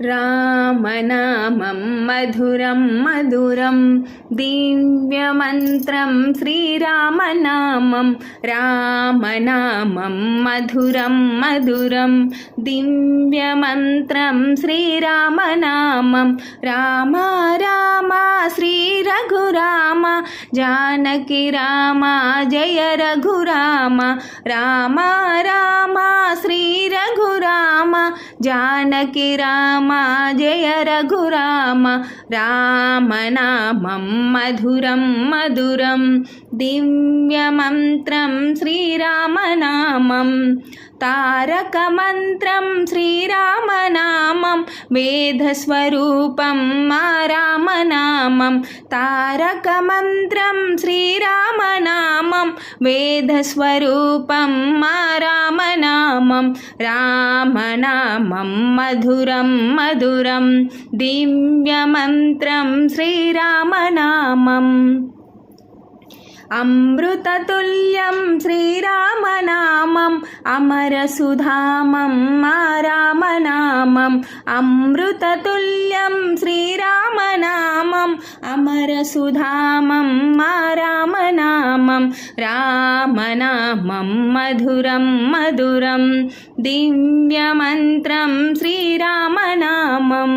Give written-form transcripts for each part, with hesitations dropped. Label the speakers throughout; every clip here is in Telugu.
Speaker 1: రామనామం మధురం మధురం దివ్యమంత్రం శ్రీరామనామం రామనామం మధురం మధురం దివ్యమంత్రం శ్రీరామనామం రామ రామ శ్రీ రఘురామ జానకి రామ జయ రఘురామ రామ రామ శ్రీ రఘురామ జానకి రామ జయ రఘురామ రామనామం మధురం మధురం దివ్యమంత్రం శ్రీరామనామం తారకమంత్రం శ్రీరామనామం వేదస్వరూపం మా రామనామం తారకమంత్రం శ్రీరామనామం వేదస్వరూపం మా రామనామం రామనామం మధురం మధురం దివ్యమంత్రం శ్రీరామనామం అమృతతుల్యం శ్రీరామనామం అమరసుధామం మా రామనామం అమృతతుల్యం శ్రీరామనామం అమరసుధామం మా రామనామం రామనామం మధురం మధురం దివ్యమంత్రం శ్రీరామనామం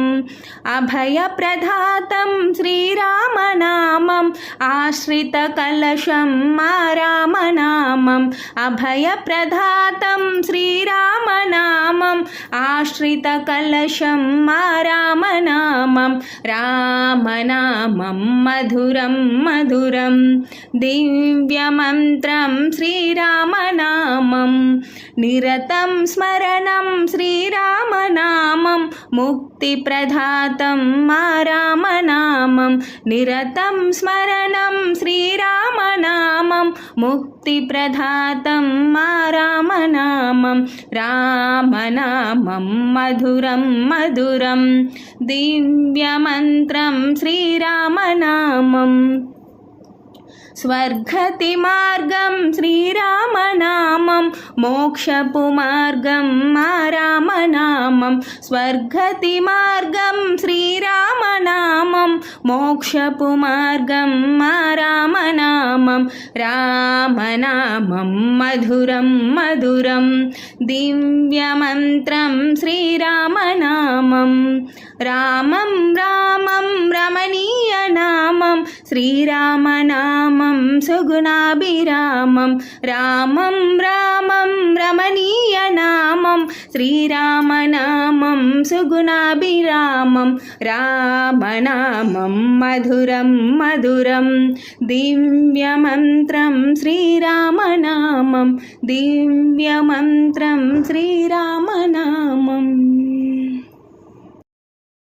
Speaker 1: అభయప్రదాతం శ్రీరామనామం ఆశ్రితకలశం మా రామనామం అభయప్రదాతం శ్రీరామనామం ఆశ్రితకలశం మా రామనామం రామనామం మధురం మధురం దివ్యమంత్రం శ్రీరామనామం నిరతం స్మరణం శ్రీరామనామం ముక్తిప్రదాతం మా రామనామం నిరతం స్మరణం శ్రీరామనామం ముక్తిప్రదాతం మా రామనామం రామనామం మధురం మధురం దివ్యమంత్రం శ్రీరామనామం స్వర్గతి మార్గం శ్రీరామనామం మోక్షపు మార్గం మా రామనామం స్వర్గతి మార్గం శ్రీరామనామం మోక్షపు మార్గం మా రామనామం రామనామం మధురం మధురం దివ్యమంత్రం శ్రీరామనామం రామం రామం రమణీయనామం శ్రీరామనామం సుగుణాభిరామం రామం రామం రమణీయనామం శ్రీరామనామం సుగుణాభిరామం రామనామం మధురం మధురం దివ్యమంత్రం శ్రీరామనామం దివ్యమంత్రం శ్రీరామనామం